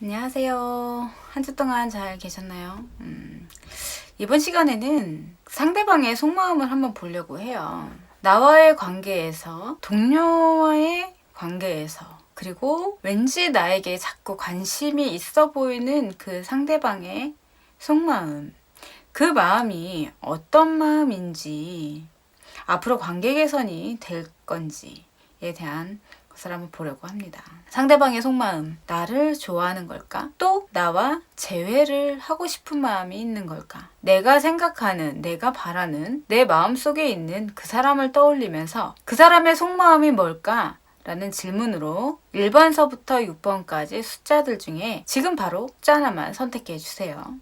안녕하세요. 한 주 동안 잘 계셨나요? 이번 시간에는 상대방의 속마음을 한번 보려고 해요. 나와의 관계에서, 동료와의 관계에서, 그리고 왠지 나에게 자꾸 관심이 있어 보이는 그 상대방의 속마음. 그 마음이 어떤 마음인지, 앞으로 관계 개선이 될 건지에 대한 것을 한번 보려고 합니다. 상대방의 속마음, 나를 좋아하는 걸까? 또 나와 재회를 하고 싶은 마음이 있는 걸까? 내가 생각하는, 내가 바라는 내 마음속에 있는 그 사람을 떠올리면서 그 사람의 속마음이 뭘까? 라는 질문으로 1번서부터 6번까지 숫자들 중에 지금 바로 숫자 하나만 선택해 주세요.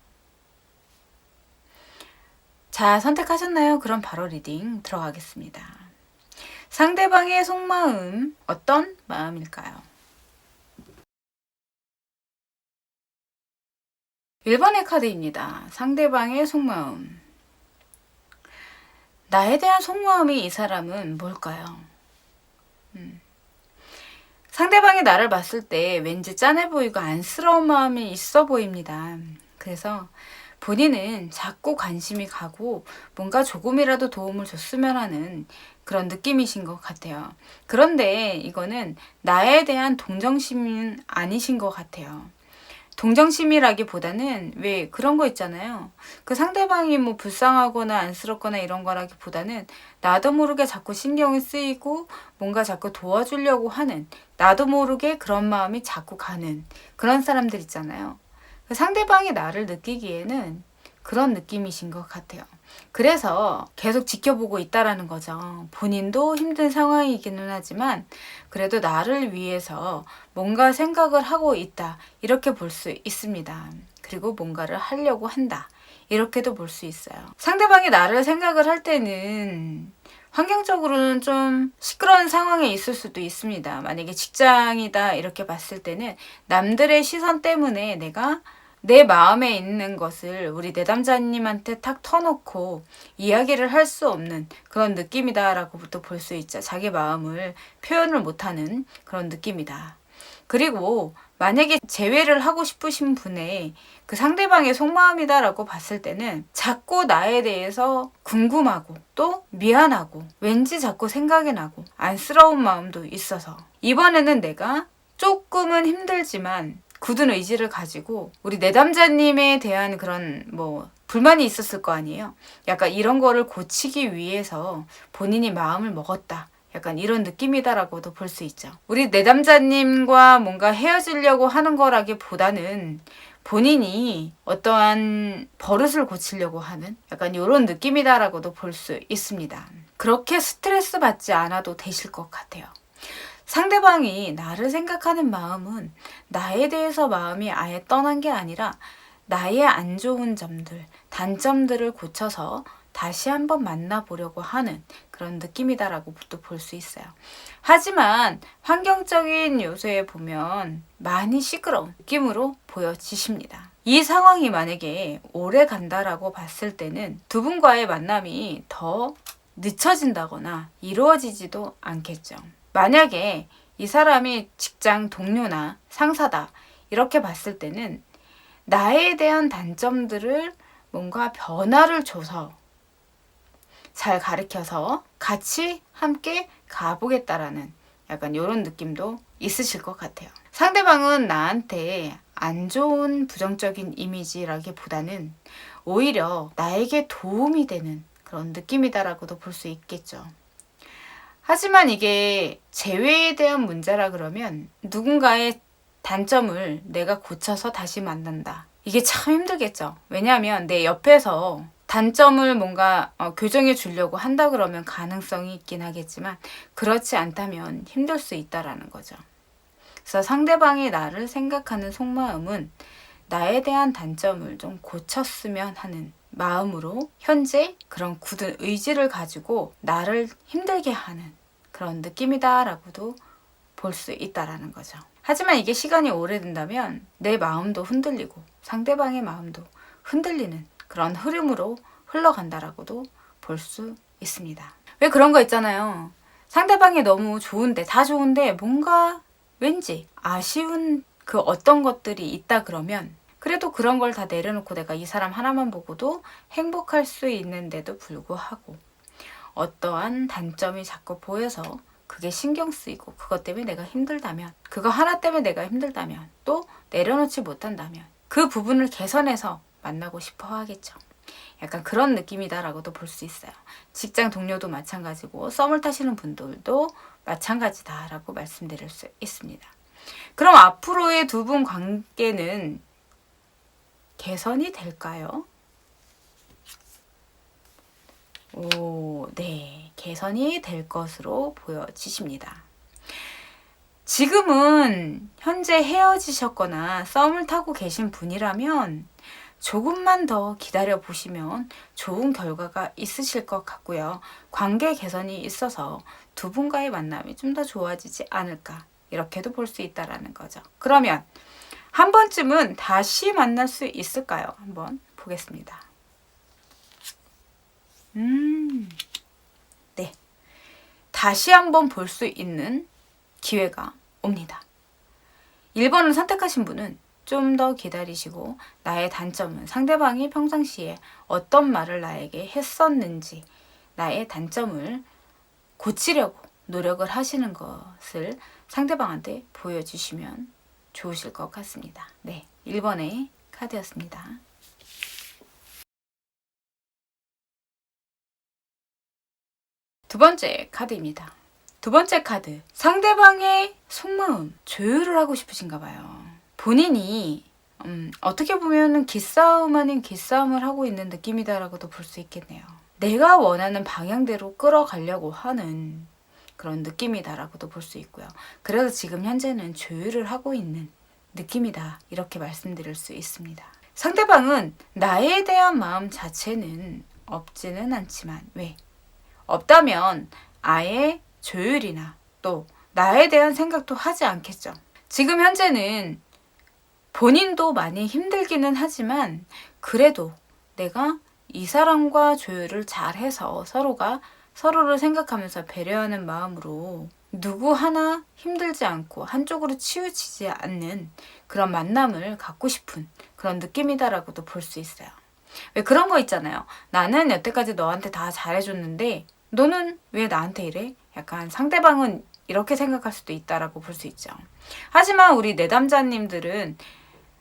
자, 선택하셨나요? 그럼 바로 리딩 들어가겠습니다. 상대방의 속마음, 어떤 마음일까요? 1번의 카드입니다. 상대방의 속마음. 나에 대한 속마음이 이 사람은 뭘까요? 상대방이 나를 봤을 때 왠지 짠해 보이고 안쓰러운 마음이 있어 보입니다. 그래서 본인은 자꾸 관심이 가고 뭔가 조금이라도 도움을 줬으면 하는 그런 느낌이신 것 같아요. 그런데 이거는 나에 대한 동정심은 아니신 것 같아요. 동정심이라기보다는 왜 그런 거 있잖아요. 그 상대방이 뭐 불쌍하거나 안쓰럽거나 이런 거라기보다는 나도 모르게 자꾸 신경이 쓰이고 뭔가 자꾸 도와주려고 하는, 나도 모르게 그런 마음이 자꾸 가는 그런 사람들 있잖아요. 그 상대방이 나를 느끼기에는 그런 느낌이신 것 같아요. 그래서 계속 지켜보고 있다라는 거죠. 본인도 힘든 상황이기는 하지만 그래도 나를 위해서 뭔가 생각을 하고 있다. 이렇게 볼 수 있습니다. 그리고 뭔가를 하려고 한다. 이렇게도 볼 수 있어요. 상대방이 나를 생각을 할 때는 환경적으로는 좀 시끄러운 상황에 있을 수도 있습니다. 만약에 직장이다 이렇게 봤을 때는 남들의 시선 때문에 내가 내 마음에 있는 것을 우리 내담자님한테 탁 터놓고 이야기를 할 수 없는 그런 느낌이다라고부터 볼 수 있죠. 자기 마음을 표현을 못하는 그런 느낌이다. 그리고 만약에 재회를 하고 싶으신 분의 그 상대방의 속마음이다라고 봤을 때는 자꾸 나에 대해서 궁금하고 또 미안하고 왠지 자꾸 생각이 나고 안쓰러운 마음도 있어서 이번에는 내가 조금은 힘들지만 굳은 의지를 가지고 우리 내담자님에 대한 그런 불만이 있었을 거 아니에요. 약간 이런 거를 고치기 위해서 본인이 마음을 먹었다. 약간 이런 느낌이다라고도 볼 수 있죠. 우리 내담자님과 뭔가 헤어지려고 하는 거라기보다는 본인이 어떠한 버릇을 고치려고 하는 약간 이런 느낌이다라고도 볼 수 있습니다. 그렇게 스트레스 받지 않아도 되실 것 같아요. 상대방이 나를 생각하는 마음은 나에 대해서 마음이 아예 떠난 게 아니라 나의 안 좋은 점들, 단점들을 고쳐서 다시 한번 만나보려고 하는 그런 느낌이다라고도 볼 수 있어요. 하지만 환경적인 요소에 보면 많이 시끄러운 느낌으로 보여지십니다. 이 상황이 만약에 오래 간다라고 봤을 때는 두 분과의 만남이 더 늦춰진다거나 이루어지지도 않겠죠. 만약에 이 사람이 직장 동료나 상사다 이렇게 봤을 때는 나에 대한 단점들을 뭔가 변화를 줘서 잘 가르쳐서 같이 함께 가보겠다라는 약간 이런 느낌도 있으실 것 같아요. 상대방은 나한테 안 좋은 부정적인 이미지라기보다는 오히려 나에게 도움이 되는 그런 느낌이다라고도 볼 수 있겠죠. 하지만 이게 재회에 대한 문제라 그러면 누군가의 단점을 내가 고쳐서 다시 만난다. 이게 참 힘들겠죠. 왜냐하면 내 옆에서 단점을 뭔가 교정해 주려고 한다 그러면 가능성이 있긴 하겠지만 그렇지 않다면 힘들 수 있다라는 거죠. 그래서 상대방이 나를 생각하는 속마음은 나에 대한 단점을 좀 고쳤으면 하는 마음으로 현재 그런 굳은 의지를 가지고 나를 힘들게 하는 그런 느낌이다라고도 볼 수 있다라는 거죠. 하지만 이게 시간이 오래된다면 내 마음도 흔들리고 상대방의 마음도 흔들리는 그런 흐름으로 흘러간다라고도 볼 수 있습니다. 왜 그런 거 있잖아요. 상대방이 너무 좋은데 다 좋은데 뭔가 왠지 아쉬운 그 어떤 것들이 있다 그러면 그래도 그런 걸 다 내려놓고 내가 이 사람 하나만 보고도 행복할 수 있는데도 불구하고 어떠한 단점이 자꾸 보여서 그게 신경 쓰이고 그것 때문에 내가 힘들다면, 그거 하나 때문에 내가 힘들다면, 또 내려놓지 못한다면 그 부분을 개선해서 만나고 싶어 하겠죠. 약간 그런 느낌이다라고도 볼 수 있어요. 직장 동료도 마찬가지고 썸을 타시는 분들도 마찬가지다라고 말씀드릴 수 있습니다. 그럼 앞으로의 두 분 관계는 개선이 될까요? 네. 개선이 될 것으로 보여지십니다. 지금은 현재 헤어지셨거나 썸을 타고 계신 분이라면 조금만 더 기다려 보시면 좋은 결과가 있으실 것 같고요. 관계 개선이 있어서 두 분과의 만남이 좀 더 좋아지지 않을까, 이렇게도 볼 수 있다라는 거죠. 그러면 한 번쯤은 다시 만날 수 있을까요? 한번 보겠습니다. 네. 다시 한번 볼 수 있는 기회가 옵니다. 1번을 선택하신 분은 좀 더 기다리시고 나의 단점은 상대방이 평상시에 어떤 말을 나에게 했었는지 나의 단점을 고치려고 노력을 하시는 것을 상대방한테 보여주시면 좋으실 것 같습니다. 네, 1번의 카드였습니다. 두 번째 카드입니다. 두 번째 카드, 상대방의 속마음 조율을 하고 싶으신가 봐요. 본인이 어떻게 보면 기싸움 아닌 기싸움을 하고 있는 느낌이다라고도 볼 수 있겠네요. 내가 원하는 방향대로 끌어가려고 하는 그런 느낌이다라고도 볼 수 있고요. 그래서 지금 현재는 조율을 하고 있는 느낌이다, 이렇게 말씀드릴 수 있습니다. 상대방은 나에 대한 마음 자체는 없지는 않지만, 왜? 없다면 아예 조율이나 또 나에 대한 생각도 하지 않겠죠. 지금 현재는 본인도 많이 힘들기는 하지만 그래도 내가 이 사람과 조율을 잘해서 서로가 서로를 생각하면서 배려하는 마음으로 누구 하나 힘들지 않고 한쪽으로 치우치지 않는 그런 만남을 갖고 싶은 그런 느낌이다라고도 볼 수 있어요. 왜 그런 거 있잖아요. 나는 여태까지 너한테 다 잘해줬는데 너는 왜 나한테 이래? 약간 상대방은 이렇게 생각할 수도 있다라고 볼 수 있죠. 하지만 우리 내담자님들은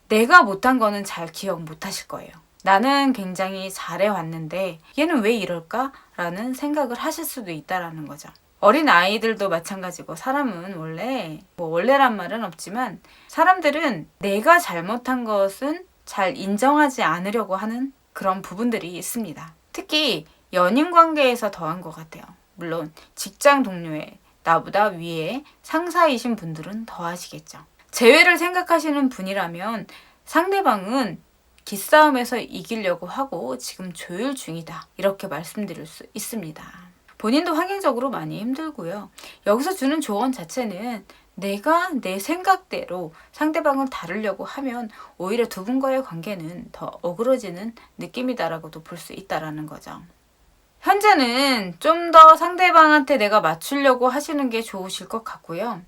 내가 못한 거는 잘 기억 못 하실 거예요. 나는 굉장히 잘해왔는데 얘는 왜 이럴까? 라는 생각을 하실 수도 있다라는 거죠. 어린 아이들도 마찬가지고 사람은 원래 원래란 말은 없지만 사람들은 내가 잘못한 것은 잘 인정하지 않으려고 하는 그런 부분들이 있습니다. 특히 연인 관계에서 더한 것 같아요. 물론 직장 동료의 나보다 위에 상사이신 분들은 더 하시겠죠. 재회를 생각하시는 분이라면 상대방은 기싸움에서 이기려고 하고 지금 조율 중이다, 이렇게 말씀드릴 수 있습니다. 본인도 환경적으로 많이 힘들고요. 여기서 주는 조언 자체는 내가 내 생각대로 상대방을 다루려고 하면 오히려 두 분과의 관계는 더 어그러지는 느낌이다라고도 볼 수 있다라는 거죠. 현재는 좀 더 상대방한테 내가 맞추려고 하시는 게 좋으실 것 같고요.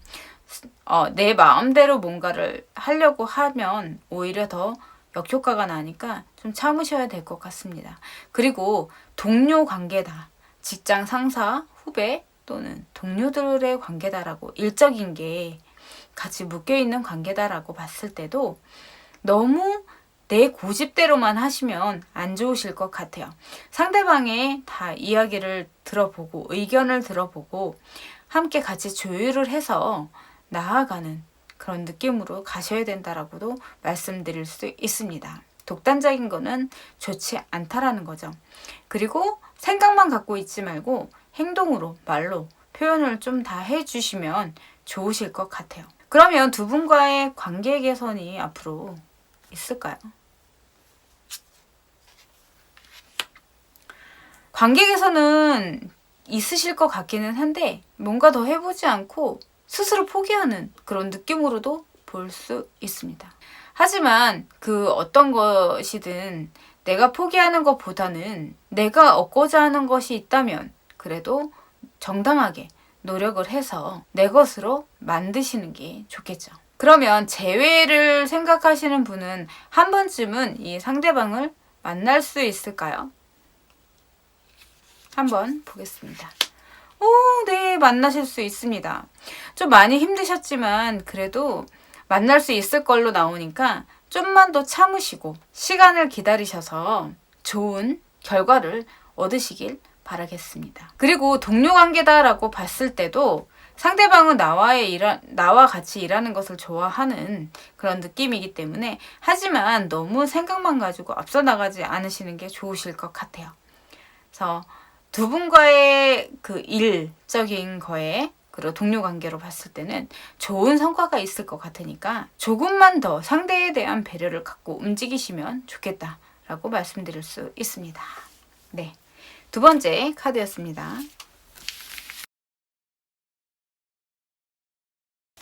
내 마음대로 뭔가를 하려고 하면 오히려 더 역효과가 나니까 좀 참으셔야 될 것 같습니다. 그리고 동료 관계다, 직장 상사, 후배 또는 동료들의 관계다라고, 일적인 게 같이 묶여있는 관계다라고 봤을 때도 너무 내 고집대로만 하시면 안 좋으실 것 같아요. 상대방의 다 이야기를 들어보고 의견을 들어보고 함께 같이 조율을 해서 나아가는 그런 느낌으로 가셔야 된다라고도 말씀드릴 수 있습니다. 독단적인 거는 좋지 않다라는 거죠. 그리고 생각만 갖고 있지 말고 행동으로, 말로 표현을 좀 다 해주시면 좋으실 것 같아요. 그러면 두 분과의 관계 개선이 앞으로 있을까요? 관계 개선은 있으실 것 같기는 한데 뭔가 더 해보지 않고 스스로 포기하는 그런 느낌으로도 볼 수 있습니다. 하지만 그 어떤 것이든 내가 포기하는 것보다는 내가 얻고자 하는 것이 있다면 그래도 정당하게 노력을 해서 내 것으로 만드시는 게 좋겠죠. 그러면 재회를 생각하시는 분은 한 번쯤은 이 상대방을 만날 수 있을까요? 한번 보겠습니다. 오, 네, 만나실 수 있습니다. 좀 많이 힘드셨지만 그래도 만날 수 있을 걸로 나오니까 좀만 더 참으시고 시간을 기다리셔서 좋은 결과를 얻으시길 바라겠습니다. 그리고 동료 관계다라고 봤을 때도 상대방은 나와 같이 일하는 것을 좋아하는 그런 느낌이기 때문에, 하지만 너무 생각만 가지고 앞서 나가지 않으시는 게 좋으실 것 같아요. 그래서 두 분과의 그 일적인 거에, 그리고 동료 관계로 봤을 때는 좋은 성과가 있을 것 같으니까 조금만 더 상대에 대한 배려를 갖고 움직이시면 좋겠다라고 말씀드릴 수 있습니다. 네, 두 번째 카드였습니다.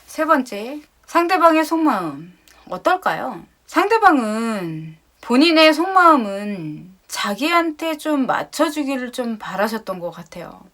세 번째, 상대방의 속마음 어떨까요? 상대방은 본인의 속마음은 자기한테 좀 맞춰주기를 좀 바라셨던 것 같아요.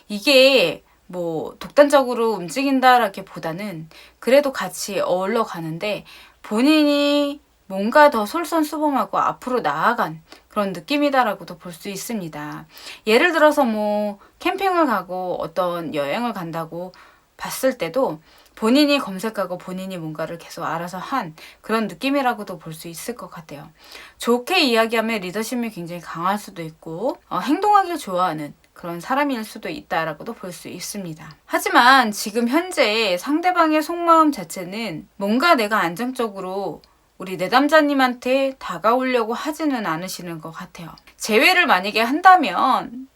이게 뭐 독단적으로 움직인다라기보다는 그래도 같이 어울러 가는데 본인이 뭔가 더 솔선수범하고 앞으로 나아간 그런 느낌이다라고도 볼 수 있습니다. 예를 들어서 뭐 캠핑을 가고 어떤 여행을 간다고 봤을 때도 본인이 검색하고 본인이 뭔가를 계속 알아서 한 그런 느낌이라고도 볼 수 있을 것 같아요. 좋게 이야기하면 리더십이 굉장히 강할 수도 있고 행동하길 좋아하는 그런 사람일 수도 있다라고도 볼 수 있습니다. 하지만 지금 현재 상대방의 속마음 자체는 뭔가 내가 안정적으로 우리 내담자님한테 다가오려고 하지는 않으시는 것 같아요. 재회를 만약에 한다면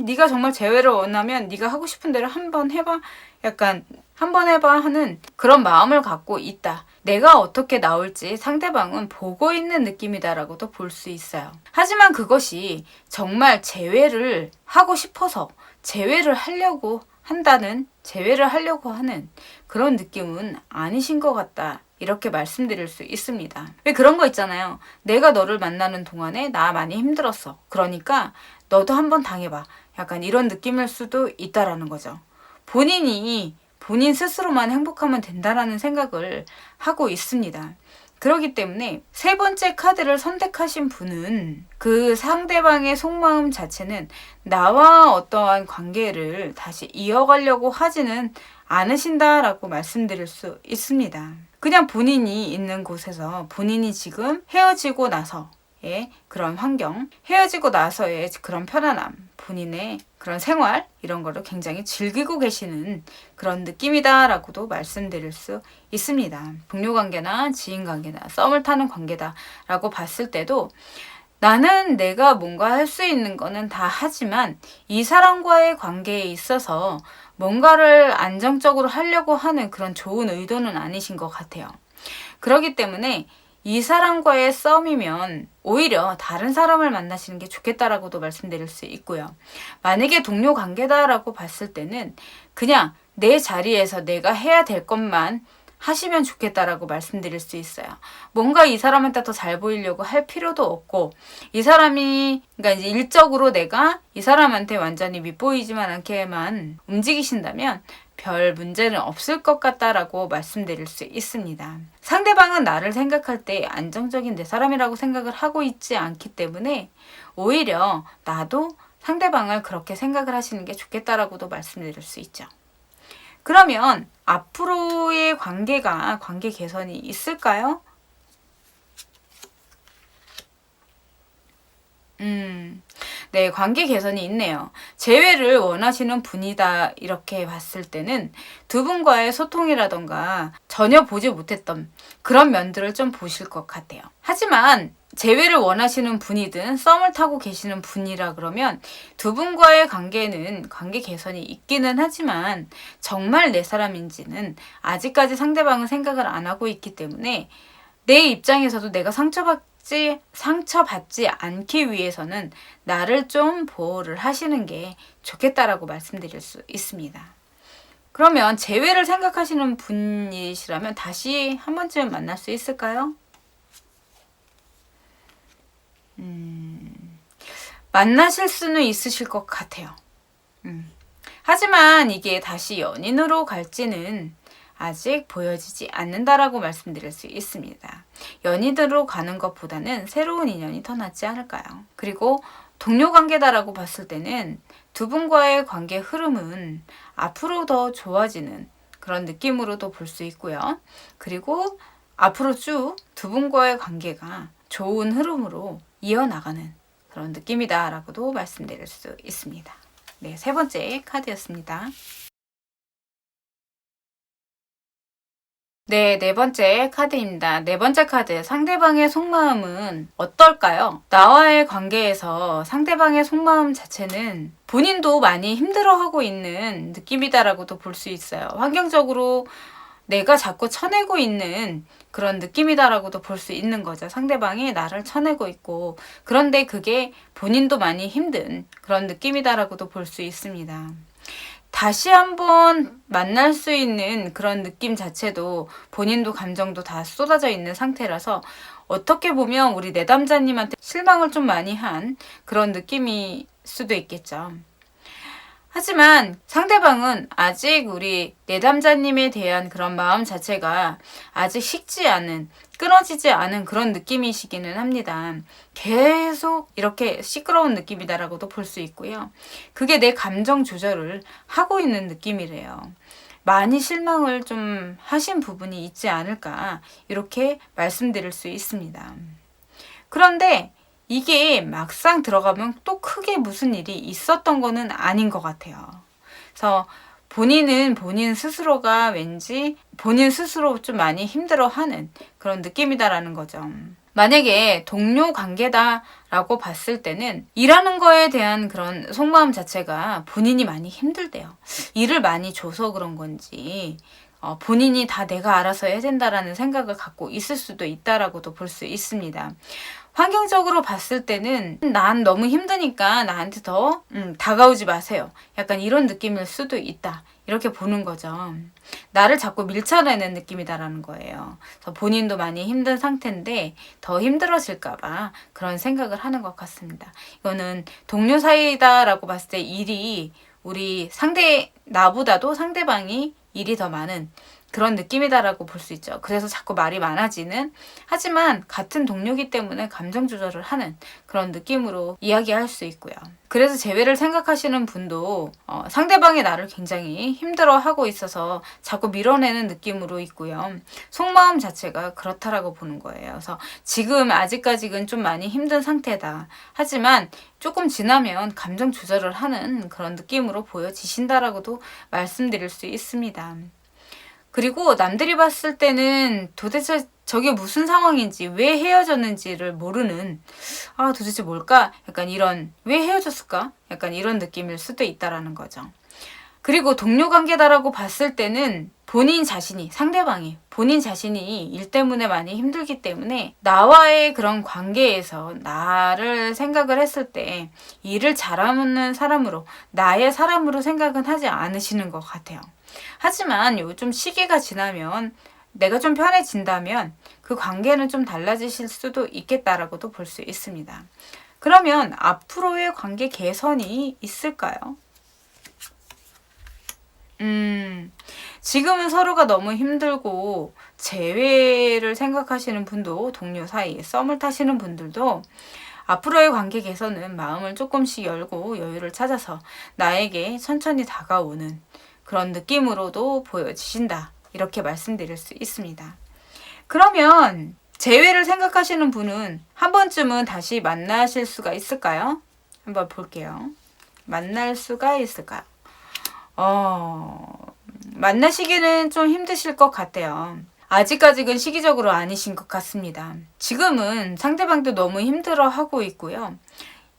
네가 정말 재회를 원하면 네가 하고 싶은 대로 한번 해봐, 약간 한번 해봐 하는 그런 마음을 갖고 있다. 내가 어떻게 나올지 상대방은 보고 있는 느낌이다라고도 볼 수 있어요. 하지만 그것이 정말 재회를 하고 싶어서 재회를 하려고 하는 그런 느낌은 아니신 것 같다, 이렇게 말씀드릴 수 있습니다. 왜 그런 거 있잖아요. 내가 너를 만나는 동안에 나 많이 힘들었어. 그러니까 너도 한번 당해봐. 약간 이런 느낌일 수도 있다라는 거죠. 본인 스스로만 행복하면 된다라는 생각을 하고 있습니다. 그렇기 때문에 세 번째 카드를 선택하신 분은 그 상대방의 속마음 자체는 나와 어떠한 관계를 다시 이어가려고 하지는 않으신다라고 말씀드릴 수 있습니다. 그냥 본인이 있는 곳에서 본인이 지금 헤어지고 나서의 그런 환경, 헤어지고 나서의 그런 편안함, 본인의 그런 생활, 이런 거를 굉장히 즐기고 계시는 그런 느낌이다라고도 말씀드릴 수 있습니다. 동료 관계나 지인 관계나 썸을 타는 관계다라고 봤을 때도 나는 내가 뭔가 할 수 있는 거는 다 하지만 이 사람과의 관계에 있어서 뭔가를 안정적으로 하려고 하는 그런 좋은 의도는 아니신 것 같아요. 그렇기 때문에 이 사람과의 썸이면 오히려 다른 사람을 만나시는 게 좋겠다라고도 말씀드릴 수 있고요. 만약에 동료 관계다라고 봤을 때는 그냥 내 자리에서 내가 해야 될 것만 하시면 좋겠다라고 말씀드릴 수 있어요. 뭔가 이 사람한테 더 잘 보이려고 할 필요도 없고, 이 사람이, 그러니까 이제 일적으로 내가 이 사람한테 완전히 밉보이지만 않게만 움직이신다면 별 문제는 없을 것 같다라고 말씀드릴 수 있습니다. 상대방은 나를 생각할 때 안정적인 내 사람이라고 생각을 하고 있지 않기 때문에 오히려 나도 상대방을 그렇게 생각을 하시는 게 좋겠다라고도 말씀드릴 수 있죠. 그러면 앞으로의 관계 개선이 있을까요? 네, 관계 개선이 있네요. 재회를 원하시는 분이다, 이렇게 봤을 때는 두 분과의 소통이라던가 전혀 보지 못했던 그런 면들을 좀 보실 것 같아요. 하지만 재회를 원하시는 분이든 썸을 타고 계시는 분이라 그러면 두 분과의 관계는 관계 개선이 있기는 하지만 정말 내 사람인지는 아직까지 상대방은 생각을 안 하고 있기 때문에 내 입장에서도 내가 상처받지 않기 위해서는 나를 좀 보호를 하시는 게 좋겠다라고 말씀드릴 수 있습니다. 그러면 재회를 생각하시는 분이시라면 다시 한 번쯤 만날 수 있을까요? 만나실 수는 있으실 것 같아요. 하지만 이게 다시 연인으로 갈지는 아직 보여지지 않는다라고 말씀드릴 수 있습니다. 연인으로 가는 것보다는 새로운 인연이 더 낫지 않을까요? 그리고 동료 관계다라고 봤을 때는 두 분과의 관계 흐름은 앞으로 더 좋아지는 그런 느낌으로도 볼 수 있고요. 그리고 앞으로 쭉 두 분과의 관계가 좋은 흐름으로 이어나가는 그런 느낌이다라고도 말씀드릴 수 있습니다. 네, 세 번째 카드였습니다. 네, 네 번째 카드입니다. 네 번째 카드, 상대방의 속마음은 어떨까요? 나와의 관계에서 상대방의 속마음 자체는 본인도 많이 힘들어하고 있는 느낌이다라고도 볼 수 있어요. 환경적으로 내가 자꾸 쳐내고 있는 그런 느낌이다라고도 볼 수 있는 거죠. 상대방이 나를 쳐내고 있고, 그런데 그게 본인도 많이 힘든 그런 느낌이다라고도 볼 수 있습니다. 다시 한번 만날 수 있는 그런 느낌 자체도 본인도 감정도 다 쏟아져 있는 상태라서 어떻게 보면 우리 내담자님한테 실망을 좀 많이 한 그런 느낌일 수도 있겠죠. 하지만 상대방은 아직 우리 내담자님에 대한 그런 마음 자체가 아직 식지 않은, 끊어지지 않은 그런 느낌이시기는 합니다. 계속 이렇게 시끄러운 느낌이다라고도 볼 수 있고요. 그게 내 감정 조절을 하고 있는 느낌이래요. 많이 실망을 좀 하신 부분이 있지 않을까 이렇게 말씀드릴 수 있습니다. 그런데 이게 막상 들어가면 또 크게 무슨 일이 있었던 거는 아닌 것 같아요. 그래서 본인은 본인 스스로가 왠지 본인 스스로 좀 많이 힘들어하는 그런 느낌이다라는 거죠. 만약에 동료 관계다라고 봤을 때는 일하는 거에 대한 그런 속마음 자체가 본인이 많이 힘들대요. 일을 많이 줘서 그런 건지 본인이 다 내가 알아서 해야 된다라는 생각을 갖고 있을 수도 있다라고도 볼 수 있습니다. 환경적으로 봤을 때는 난 너무 힘드니까 나한테 더 다가오지 마세요. 약간 이런 느낌일 수도 있다. 이렇게 보는 거죠. 나를 자꾸 밀쳐내는 느낌이다라는 거예요. 그래서 본인도 많이 힘든 상태인데 더 힘들어질까봐 그런 생각을 하는 것 같습니다. 이거는 동료 사이다라고 봤을 때 일이 우리 나보다도 상대방이 일이 더 많은 그런 느낌이다라고 볼 수 있죠. 그래서 자꾸 말이 많아지는, 하지만 같은 동료이기 때문에 감정 조절을 하는 그런 느낌으로 이야기할 수 있고요. 그래서 재회를 생각하시는 분도 상대방이 나를 굉장히 힘들어하고 있어서 자꾸 밀어내는 느낌으로 있고요. 속마음 자체가 그렇다라고 보는 거예요. 그래서 지금 아직까지는 좀 많이 힘든 상태다. 하지만 조금 지나면 감정 조절을 하는 그런 느낌으로 보여지신다라고도 말씀드릴 수 있습니다. 그리고 남들이 봤을 때는 도대체 저게 무슨 상황인지, 왜 헤어졌는지를 모르는, 도대체 뭘까? 약간 이런, 왜 헤어졌을까? 약간 이런 느낌일 수도 있다라는 거죠. 그리고 동료 관계다라고 봤을 때는 상대방이 본인 자신이 일 때문에 많이 힘들기 때문에 나와의 그런 관계에서 나를 생각을 했을 때 일을 잘하는 사람으로, 나의 사람으로 생각은 하지 않으시는 것 같아요. 하지만 요즘 시기가 지나면 내가 좀 편해진다면 그 관계는 좀 달라지실 수도 있겠다라고도 볼 수 있습니다. 그러면 앞으로의 관계 개선이 있을까요? 지금은 서로가 너무 힘들고 재회를 생각하시는 분도, 동료 사이에 썸을 타시는 분들도 앞으로의 관계 개선은 마음을 조금씩 열고 여유를 찾아서 나에게 천천히 다가오는 그런 느낌으로도 보여지신다. 이렇게 말씀드릴 수 있습니다. 그러면 재회를 생각하시는 분은 한 번쯤은 다시 만나실 수가 있을까요? 한번 볼게요. 만날 수가 있을까요? 만나시기는 좀 힘드실 것 같아요. 아직까지는 시기적으로 아니신 것 같습니다. 지금은 상대방도 너무 힘들어하고 있고요.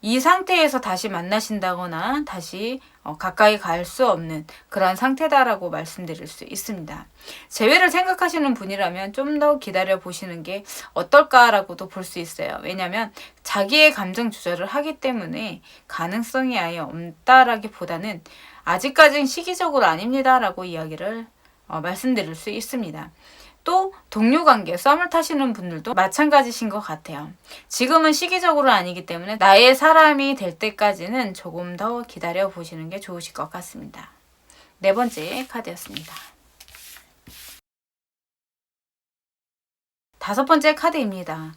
이 상태에서 다시 만나신다거나 다시 가까이 갈 수 없는 그런 상태다라고 말씀드릴 수 있습니다. 재회를 생각하시는 분이라면 좀 더 기다려 보시는 게 어떨까라고도 볼 수 있어요. 왜냐하면 자기의 감정 조절을 하기 때문에 가능성이 아예 없다라기보다는 아직까지는 시기적으로 아닙니다라고 이야기를 말씀드릴 수 있습니다. 또 동료 관계, 썸을 타시는 분들도 마찬가지신 것 같아요. 지금은 시기적으로 아니기 때문에 나의 사람이 될 때까지는 조금 더 기다려 보시는 게 좋으실 것 같습니다. 네 번째 카드였습니다. 다섯 번째 카드입니다.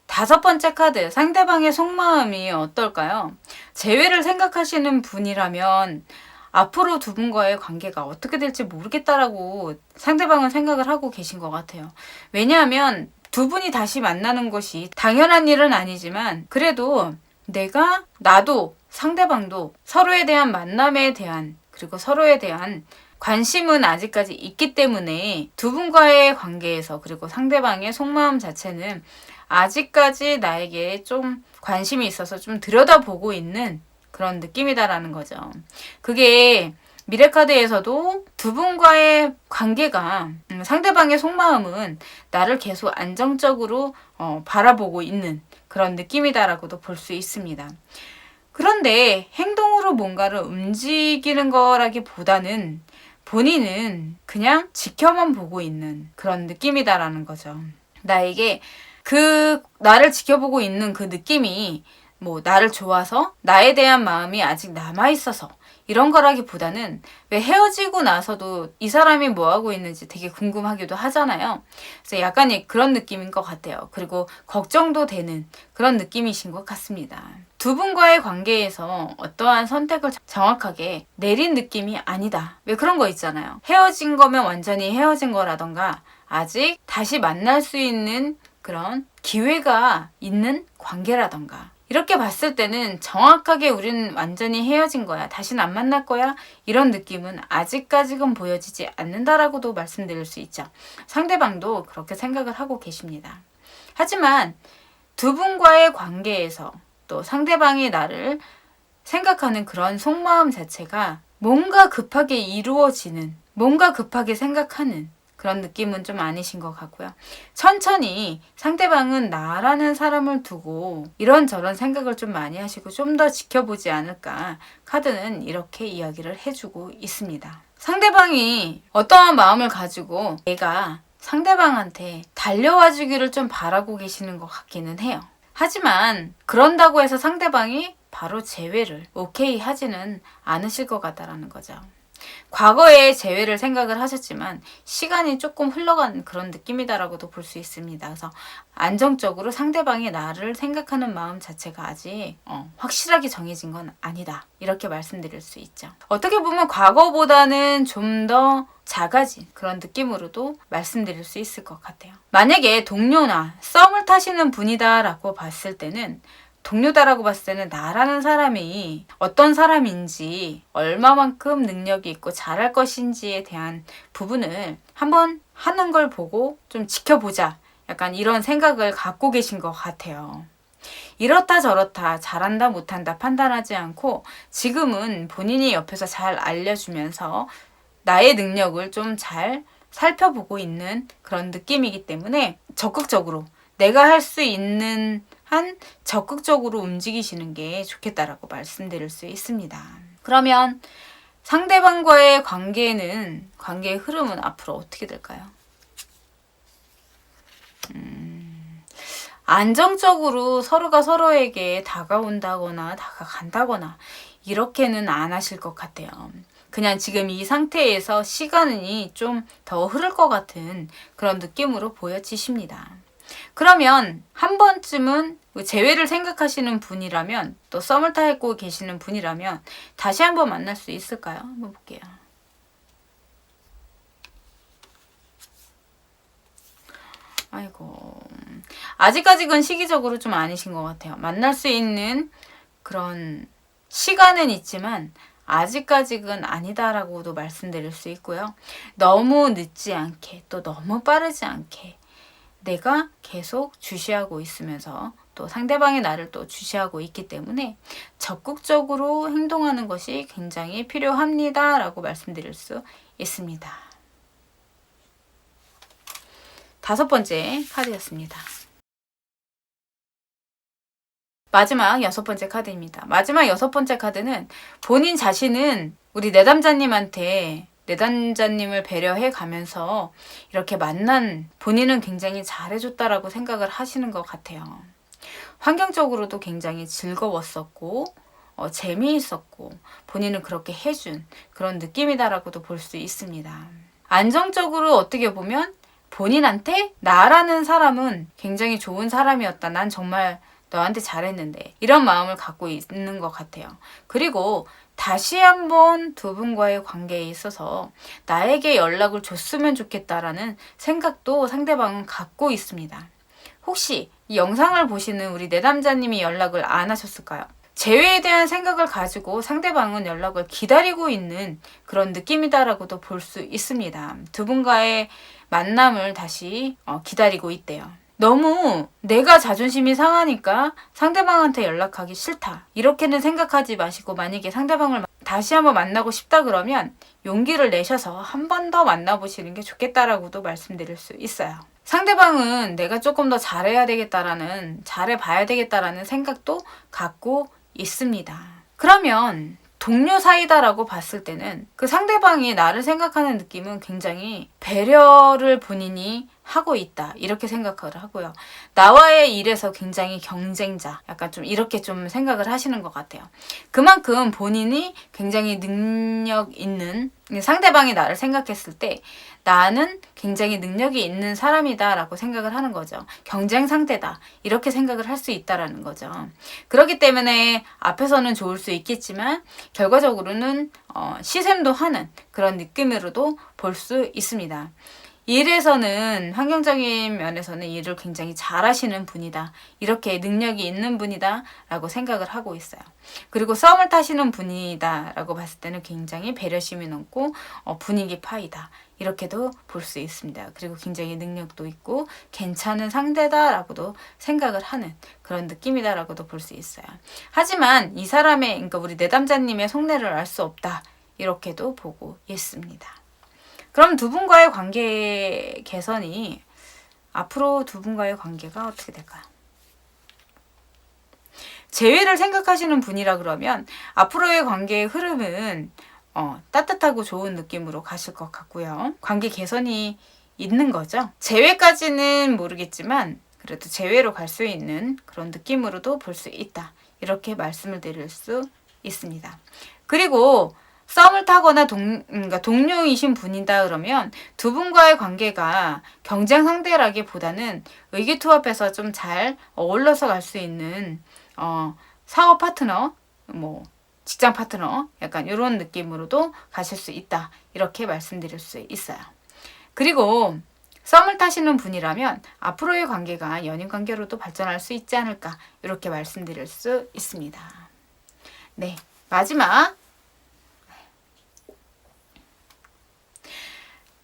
다섯 번째 카드, 상대방의 속마음이 어떨까요? 재회를 생각하시는 분이라면 앞으로 두 분과의 관계가 어떻게 될지 모르겠다라고 상대방은 생각을 하고 계신 것 같아요. 왜냐하면 두 분이 다시 만나는 것이 당연한 일은 아니지만 그래도 나도 상대방도 서로에 대한 만남에 대한 그리고 서로에 대한 관심은 아직까지 있기 때문에 두 분과의 관계에서 그리고 상대방의 속마음 자체는 아직까지 나에게 좀 관심이 있어서 좀 들여다보고 있는 그런 느낌이다라는 거죠. 그게 미래카드에서도 두 분과의 관계가 상대방의 속마음은 나를 계속 안정적으로 바라보고 있는 그런 느낌이다라고도 볼 수 있습니다. 그런데 행동으로 뭔가를 움직이는 거라기보다는 본인은 그냥 지켜만 보고 있는 그런 느낌이다라는 거죠. 나에게 나를 지켜보고 있는 그 느낌이 나를 좋아서 나에 대한 마음이 아직 남아있어서 이런 거라기보다는 왜 헤어지고 나서도 이 사람이 뭐 하고 있는지 되게 궁금하기도 하잖아요. 그래서 약간 그런 느낌인 것 같아요. 그리고 걱정도 되는 그런 느낌이신 것 같습니다. 두 분과의 관계에서 어떠한 선택을 정확하게 내린 느낌이 아니다. 왜 그런 거 있잖아요. 헤어진 거면 완전히 헤어진 거라던가 아직 다시 만날 수 있는 그런 기회가 있는 관계라던가 이렇게 봤을 때는 정확하게 우린 완전히 헤어진 거야. 다시는 안 만날 거야. 이런 느낌은 아직까지는 보여지지 않는다라고도 말씀드릴 수 있죠. 상대방도 그렇게 생각을 하고 계십니다. 하지만 두 분과의 관계에서 또 상대방이 나를 생각하는 그런 속마음 자체가 뭔가 급하게 이루어지는, 뭔가 급하게 생각하는 그런 느낌은 좀 아니신 것 같고요. 천천히 상대방은 나라는 사람을 두고 이런저런 생각을 좀 많이 하시고 좀 더 지켜보지 않을까 카드는 이렇게 이야기를 해주고 있습니다. 상대방이 어떠한 마음을 가지고 내가 상대방한테 달려와 주기를 좀 바라고 계시는 것 같기는 해요. 하지만 그런다고 해서 상대방이 바로 재회를 오케이 하지는 않으실 것 같다라는 거죠. 과거에 재회를 생각을 하셨지만 시간이 조금 흘러간 그런 느낌이다라고도 볼 수 있습니다. 그래서 안정적으로 상대방이 나를 생각하는 마음 자체가 아직 확실하게 정해진 건 아니다. 이렇게 말씀드릴 수 있죠. 어떻게 보면 과거보다는 좀 더 작아진 그런 느낌으로도 말씀드릴 수 있을 것 같아요. 만약에 동료나 썸을 타시는 분이다라고 봤을 때는 동료다라고 봤을 때는 나라는 사람이 어떤 사람인지 얼마만큼 능력이 있고 잘할 것인지에 대한 부분을 한번 하는 걸 보고 좀 지켜보자. 약간 이런 생각을 갖고 계신 것 같아요. 이렇다 저렇다 잘한다 못한다 판단하지 않고 지금은 본인이 옆에서 잘 알려주면서 나의 능력을 좀 잘 살펴보고 있는 그런 느낌이기 때문에 적극적으로 내가 할 수 있는 한 적극적으로 움직이시는 게 좋겠다라고 말씀드릴 수 있습니다. 그러면 상대방과의 관계의 흐름은 앞으로 어떻게 될까요? 안정적으로 서로가 서로에게 다가온다거나 다가간다거나 이렇게는 안 하실 것 같아요. 그냥 지금 이 상태에서 시간이 좀 더 흐를 것 같은 그런 느낌으로 보여지십니다. 그러면 한 번쯤은 재회를 생각하시는 분이라면 또 썸을 타고 계시는 분이라면 다시 한번 만날 수 있을까요? 한번 볼게요. 아이고 아직까지는 시기적으로 좀 아니신 것 같아요. 만날 수 있는 그런 시간은 있지만 아직까지는 아니다라고도 말씀드릴 수 있고요. 너무 늦지 않게 또 너무 빠르지 않게 내가 계속 주시하고 있으면서 또 상대방이 나를 또 주시하고 있기 때문에 적극적으로 행동하는 것이 굉장히 필요합니다. 라고 말씀드릴 수 있습니다. 다섯 번째 카드였습니다. 마지막 여섯 번째 카드입니다. 마지막 여섯 번째 카드는 본인 자신은 우리 내담자님한테 내담자님을 배려해 가면서 이렇게 만난 본인은 굉장히 잘해줬다라고 생각을 하시는 것 같아요. 환경적으로도 굉장히 즐거웠었고 재미있었고 본인은 그렇게 해준 그런 느낌이다라고도 볼 수 있습니다. 안정적으로 어떻게 보면 본인한테 나라는 사람은 굉장히 좋은 사람이었다. 난 정말 너한테 잘했는데. 이런 마음을 갖고 있는 것 같아요. 그리고 다시 한번 두 분과의 관계에 있어서 나에게 연락을 줬으면 좋겠다라는 생각도 상대방은 갖고 있습니다. 혹시 이 영상을 보시는 우리 내담자님이 연락을 안 하셨을까요? 재회에 대한 생각을 가지고 상대방은 연락을 기다리고 있는 그런 느낌이다라고도 볼 수 있습니다. 두 분과의 만남을 다시 기다리고 있대요. 너무 내가 자존심이 상하니까 상대방한테 연락하기 싫다. 이렇게는 생각하지 마시고 만약에 상대방을 다시 한번 만나고 싶다 그러면 용기를 내셔서 한 번 더 만나보시는 게 좋겠다라고도 말씀드릴 수 있어요. 상대방은 내가 조금 더 잘해야 되겠다라는, 잘해봐야 되겠다라는 생각도 갖고 있습니다. 그러면 동료 사이다라고 봤을 때는 그 상대방이 나를 생각하는 느낌은 굉장히 배려를 본인이 하고 있다. 이렇게 생각을 하고요. 나와의 일에서 굉장히 경쟁자. 약간 좀 이렇게 좀 생각을 하시는 것 같아요. 그만큼 본인이 굉장히 능력 있는, 상대방이 나를 생각했을 때 나는 굉장히 능력이 있는 사람이다 라고 생각을 하는 거죠. 경쟁 상대다. 이렇게 생각을 할 수 있다라는 거죠. 그렇기 때문에 앞에서는 좋을 수 있겠지만 결과적으로는 시샘도 하는 그런 느낌으로도 볼 수 있습니다. 일에서는 환경적인 면에서는 일을 굉장히 잘하시는 분이다. 이렇게 능력이 있는 분이다 라고 생각을 하고 있어요. 그리고 썸을 타시는 분이다 라고 봤을 때는 굉장히 배려심이 넘고 분위기 파이다. 이렇게도 볼 수 있습니다. 그리고 굉장히 능력도 있고 괜찮은 상대다 라고도 생각을 하는 그런 느낌이다 라고도 볼 수 있어요. 하지만 이 사람의, 그러니까 우리 내담자님의 속내를 알 수 없다. 이렇게도 보고 있습니다. 그럼 두 분과의 관계 개선이, 앞으로 두 분과의 관계가 어떻게 될까요? 재회를 생각하시는 분이라 그러면 앞으로의 관계의 흐름은 따뜻하고 좋은 느낌으로 가실 것 같고요. 관계 개선이 있는 거죠. 재회까지는 모르겠지만 그래도 재회로 갈 수 있는 그런 느낌으로도 볼 수 있다. 이렇게 말씀을 드릴 수 있습니다. 그리고 썸을 타거나 그러니까 동료이신 분이다 그러면 두 분과의 관계가 경쟁 상대라기보다는 의기투합해서 좀 잘 어울러서 갈 수 있는 사업 파트너, 직장 파트너 약간 이런 느낌으로도 가실 수 있다. 이렇게 말씀드릴 수 있어요. 그리고 썸을 타시는 분이라면 앞으로의 관계가 연인 관계로도 발전할 수 있지 않을까 이렇게 말씀드릴 수 있습니다. 네, 마지막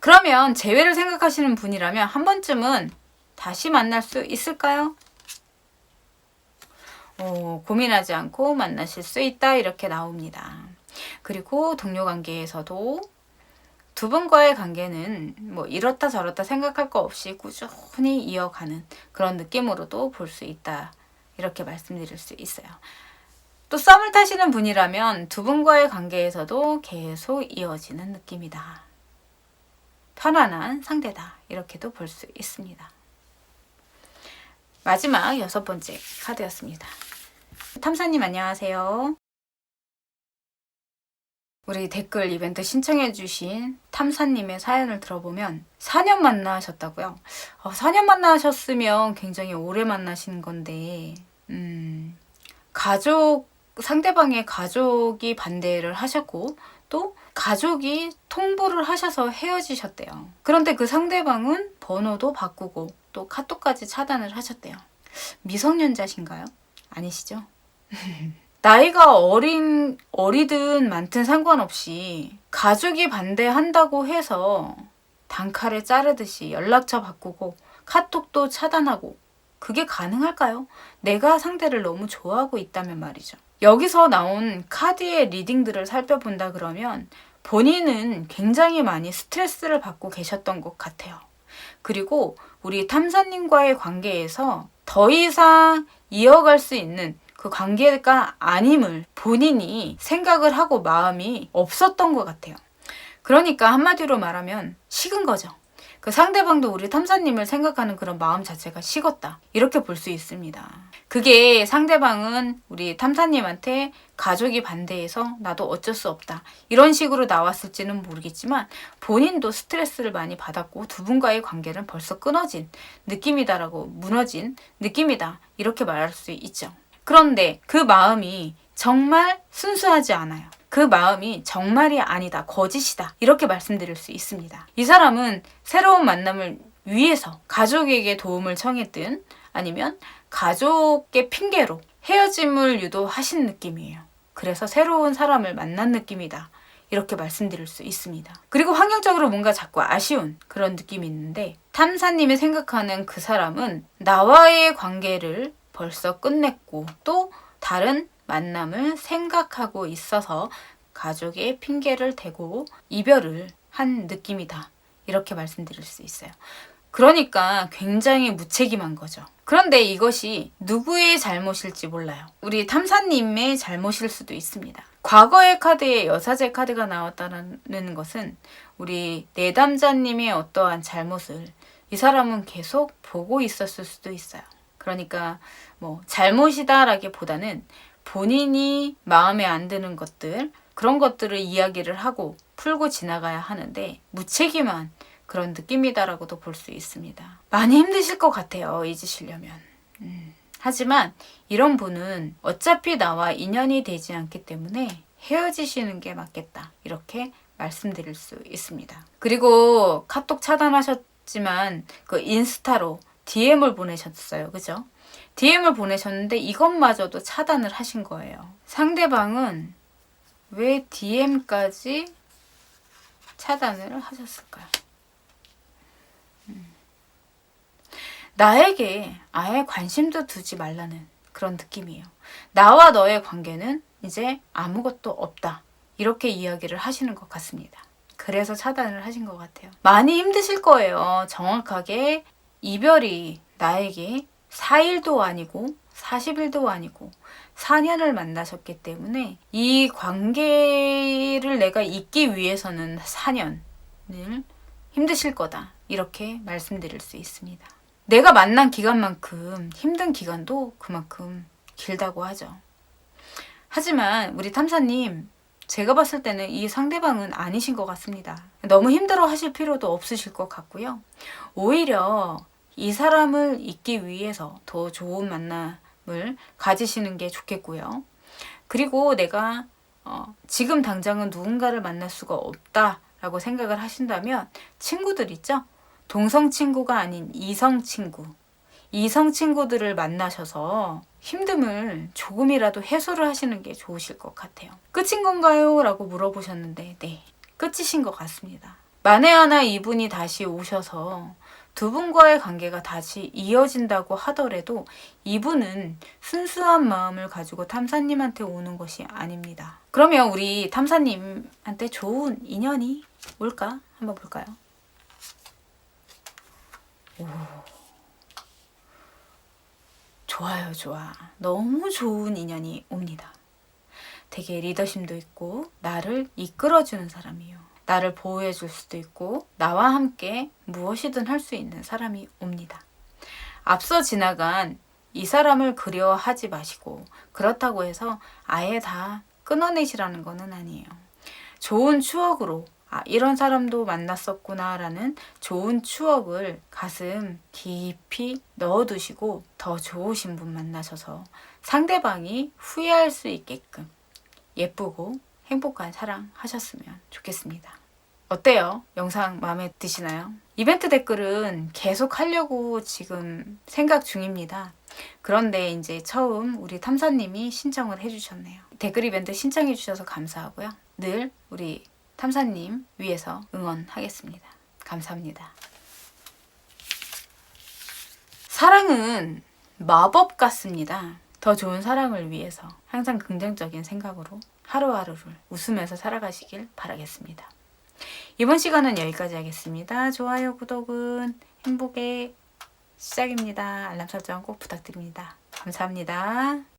그러면 재회를 생각하시는 분이라면 한 번쯤은 다시 만날 수 있을까요? 고민하지 않고 만나실 수 있다 이렇게 나옵니다. 그리고 동료 관계에서도 두 분과의 관계는 이렇다 저렇다 생각할 거 없이 꾸준히 이어가는 그런 느낌으로도 볼 수 있다 이렇게 말씀드릴 수 있어요. 또 썸을 타시는 분이라면 두 분과의 관계에서도 계속 이어지는 느낌이다. 편안한 상대다. 이렇게도 볼 수 있습니다. 마지막 6번째 카드였습니다. 탐사님 안녕하세요. 우리 댓글 이벤트 신청해주신 탐사님의 사연을 들어보면 4년 만나셨다고요? 4년 만나셨으면 굉장히 오래 만나신 건데 상대방의 가족이 반대를 하셨고 또 가족이 통보를 하셔서 헤어지셨대요. 그런데 그 상대방은 번호도 바꾸고 또 카톡까지 차단을 하셨대요. 미성년자신가요? 아니시죠? 나이가 어리든 많든 상관없이 가족이 반대한다고 해서 단칼에 자르듯이 연락처 바꾸고 카톡도 차단하고 그게 가능할까요? 내가 상대를 너무 좋아하고 있다면 말이죠. 여기서 나온 카드의 리딩들을 살펴본다 그러면 본인은 굉장히 많이 스트레스를 받고 계셨던 것 같아요. 그리고 우리 탐사님과의 관계에서 더 이상 이어갈 수 있는 그 관계가 아님을 본인이 생각을 하고 마음이 없었던 것 같아요. 그러니까 한마디로 말하면 식은 거죠. 그 상대방도 우리 탐사님을 생각하는 그런 마음 자체가 식었다. 이렇게 볼 수 있습니다. 그게 상대방은 우리 탐사님한테 가족이 반대해서 나도 어쩔 수 없다. 이런 식으로 나왔을지는 모르겠지만 본인도 스트레스를 많이 받았고 두 분과의 관계는 벌써 끊어진 느낌이다라고 무너진 느낌이다. 이렇게 말할 수 있죠. 그런데 그 마음이 정말 순수하지 않아요. 그 마음이 정말이 아니다. 거짓이다. 이렇게 말씀드릴 수 있습니다. 이 사람은 새로운 만남을 위해서 가족에게 도움을 청했든 아니면 가족의 핑계로 헤어짐을 유도하신 느낌이에요. 그래서 새로운 사람을 만난 느낌이다. 이렇게 말씀드릴 수 있습니다. 그리고 환경적으로 뭔가 자꾸 아쉬운 그런 느낌이 있는데 탐사님이 생각하는 그 사람은 나와의 관계를 벌써 끝냈고 또 다른 만남을 생각하고 있어서 가족의 핑계를 대고 이별을 한 느낌이다. 이렇게 말씀드릴 수 있어요. 그러니까 굉장히 무책임한 거죠. 그런데 이것이 누구의 잘못일지 몰라요. 우리 탐사님의 잘못일 수도 있습니다. 과거의 카드에 여사제 카드가 나왔다는 것은 우리 내담자님의 어떠한 잘못을 이 사람은 계속 보고 있었을 수도 있어요. 그러니까 뭐 잘못이다라기보다는 본인이 마음에 안 드는 것들 그런 것들을 이야기를 하고 풀고 지나가야 하는데 무책임한 그런 느낌이다라고도 볼 수 있습니다. 많이 힘드실 것 같아요. 잊으시려면. 하지만 이런 분은 어차피 나와 인연이 되지 않기 때문에 헤어지시는 게 맞겠다. 이렇게 말씀드릴 수 있습니다. 그리고 카톡 차단하셨지만 그 인스타로 DM을 보내셨어요. 그죠? DM을 보내셨는데 이것마저도 차단을 하신 거예요. 상대방은 왜 DM까지 차단을 하셨을까요? 나에게 아예 관심도 두지 말라는 그런 느낌이에요. 나와 너의 관계는 이제 아무것도 없다. 이렇게 이야기를 하시는 것 같습니다. 그래서 차단을 하신 것 같아요. 많이 힘드실 거예요. 정확하게 이별이 나에게 4일도 아니고 40일도 아니고 4년을 만나셨기 때문에 이 관계를 내가 잇기 위해서는 4년을 힘드실 거다. 이렇게 말씀드릴 수 있습니다. 내가 만난 기간만큼 힘든 기간도 그만큼 길다고 하죠. 하지만 우리 탐사님 제가 봤을 때는 이 상대방은 아니신 것 같습니다. 너무 힘들어 하실 필요도 없으실 것 같고요. 오히려 이 사람을 잊기 위해서 더 좋은 만남을 가지시는 게 좋겠고요. 그리고 내가 지금 당장은 누군가를 만날 수가 없다라고 생각을 하신다면 친구들 있죠? 동성 친구가 아닌 이성 친구. 이성 친구들을 만나셔서 힘듦을 조금이라도 해소를 하시는 게 좋으실 것 같아요. 끝인 건가요? 라고 물어보셨는데 네, 끝이신 것 같습니다. 만에 하나 이분이 다시 오셔서 두 분과의 관계가 다시 이어진다고 하더라도 이분은 순수한 마음을 가지고 탐사님한테 오는 것이 아닙니다. 그러면 우리 탐사님한테 좋은 인연이 올까? 한번 볼까요? 오. 좋아요, 좋아. 너무 좋은 인연이 옵니다. 되게 리더십도 있고 나를 이끌어주는 사람이에요. 나를 보호해줄 수도 있고 나와 함께 무엇이든 할 수 있는 사람이 옵니다. 앞서 지나간 이 사람을 그리워하지 마시고 그렇다고 해서 아예 다 끊어내시라는 것은 아니에요. 좋은 추억으로 이런 사람도 만났었구나 라는 좋은 추억을 가슴 깊이 넣어두시고 더 좋으신 분 만나셔서 상대방이 후회할 수 있게끔 예쁘고 행복한 사랑 하셨으면 좋겠습니다. 어때요? 영상 마음에 드시나요? 이벤트 댓글은 계속 하려고 지금 생각 중입니다. 그런데 이제 처음 우리 탐사님이 신청을 해주셨네요. 댓글 이벤트 신청해 주셔서 감사하고요. 늘 우리 탐사님 위해서 응원하겠습니다. 감사합니다. 사랑은 마법 같습니다. 더 좋은 사랑을 위해서 항상 긍정적인 생각으로 하루하루를 웃으면서 살아가시길 바라겠습니다. 이번 시간은 여기까지 하겠습니다. 좋아요, 구독은 행복의 시작입니다. 알람 설정 꼭 부탁드립니다. 감사합니다.